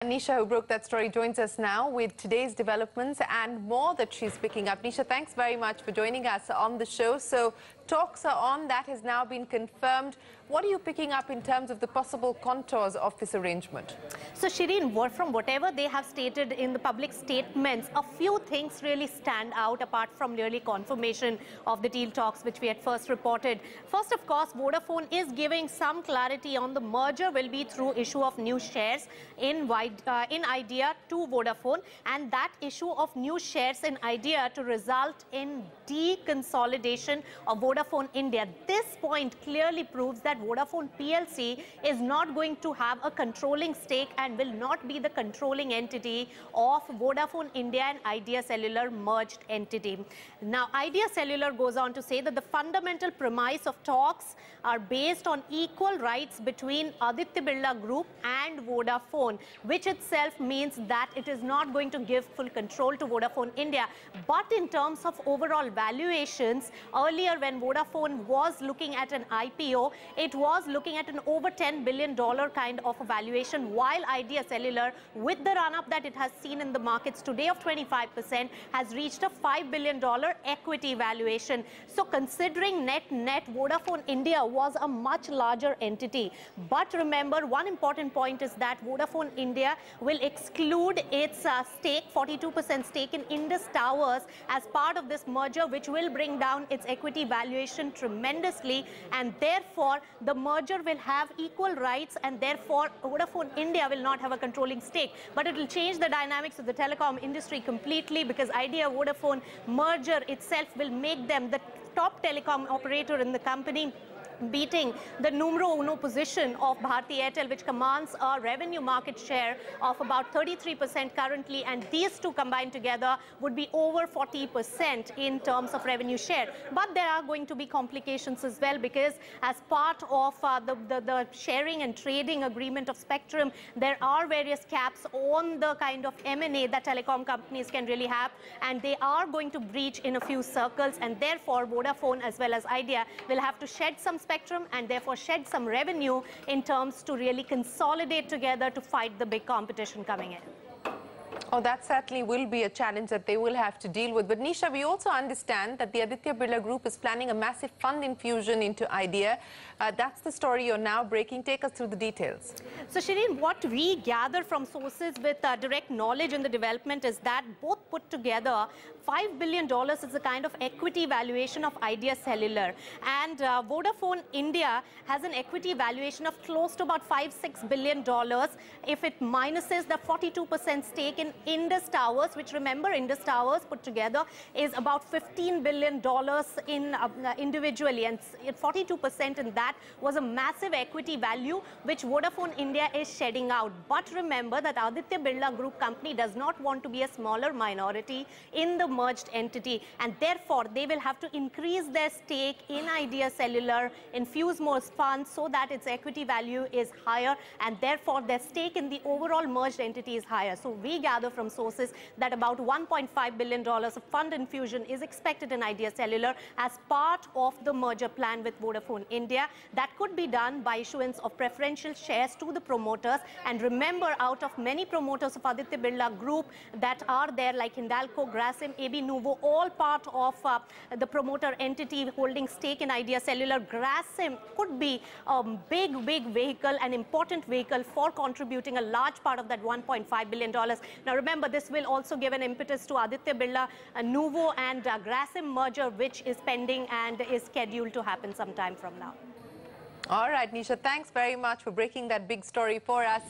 Nisha, who broke that story, joins us now with today's developments and more that she's picking up. Nisha, thanks very much for joining us on the show. So talks are on, that has now been confirmed. What are you picking up in terms of the possible contours of this arrangement? So Shireen, from whatever they have stated in the public statements, a few things really stand out apart from really confirmation of the deal talks which we had first reported. First, of course, Vodafone is giving some clarity on the merger will be through issue of new shares in Idea to Vodafone, and that issue of new shares in Idea to result in deconsolidation of Vodafone India. This point clearly proves that Vodafone PLC is not going to have a controlling stake and will not be the controlling entity of Vodafone India and Idea Cellular merged entity. Now, Idea Cellular goes on to say that the fundamental premise of talks are based on equal rights between Aditya Birla Group and Vodafone, which itself means that it is not going to give full control to Vodafone India. But in terms of overall valuations, earlier when Vodafone was looking at an IPO, it was looking at an over $10 billion kind of a valuation, while Idea Cellular, with the run-up that it has seen in the markets today of 25%, has reached a $5 billion equity valuation. So considering net, Vodafone India was a much larger entity. But remember, one important point is that Vodafone India will exclude its stake, 42% stake in Indus Towers as part of this merger, which will bring down its equity valuation tremendously, and therefore the merger will have equal rights, and therefore Vodafone India will not have a controlling stake. But it will change the dynamics of the telecom industry completely, because Idea Vodafone merger itself will make them the top telecom operator in the company, beating the numero uno position of Bharti Airtel, which commands a revenue market share of about 33% currently, and these two combined together would be over 40% in terms of revenue share. But there are going to be complications as well, because as part of the sharing and trading agreement of spectrum, there are various caps on the kind of M&A that telecom companies can really have, and they are going to breach in a few circles, and therefore Vodafone as well as Idea will have to shed some spectrum and therefore shed some revenue in terms to really consolidate together to fight the big competition coming in. Oh, that certainly will be a challenge that they will have to deal with. But Nisha, we also understand that the Aditya Birla Group is planning a massive fund infusion into Idea. That's the story you're now breaking. Take us through the details. So Shireen, what we gather from sources with direct knowledge in the development is that both put together $5 billion is the kind of equity valuation of Idea Cellular. And Vodafone India has an equity valuation of close to about $5-6 billion if it minuses the 42% stake in Indus Towers, which, remember, Indus Towers put together is about $15 billion in individually, and 42% in that was a massive equity value which Vodafone India is shedding out. But remember that Aditya Birla Group company does not want to be a smaller minority in the merged entity, and therefore they will have to increase their stake in Idea Cellular, infuse more funds so that its equity value is higher, and therefore their stake in the overall merged entity is higher. So we gather from sources that about $1.5 billion of fund infusion is expected in Idea Cellular as part of the merger plan with Vodafone India. That could be done by issuance of preferential shares to the promoters. And remember, out of many promoters of Aditya Birla Group that are there, like Hindalco, Grasim, AB Nuvo, all part of the promoter entity holding stake in Idea Cellular, Grasim could be a big vehicle, an important vehicle for contributing a large part of that $1.5 billion. Now remember, this will also give an impetus to Aditya Birla Nuvo and Grasim merger, which is pending and is scheduled to happen sometime from now. All right, Nisha, thanks very much for breaking that big story for us.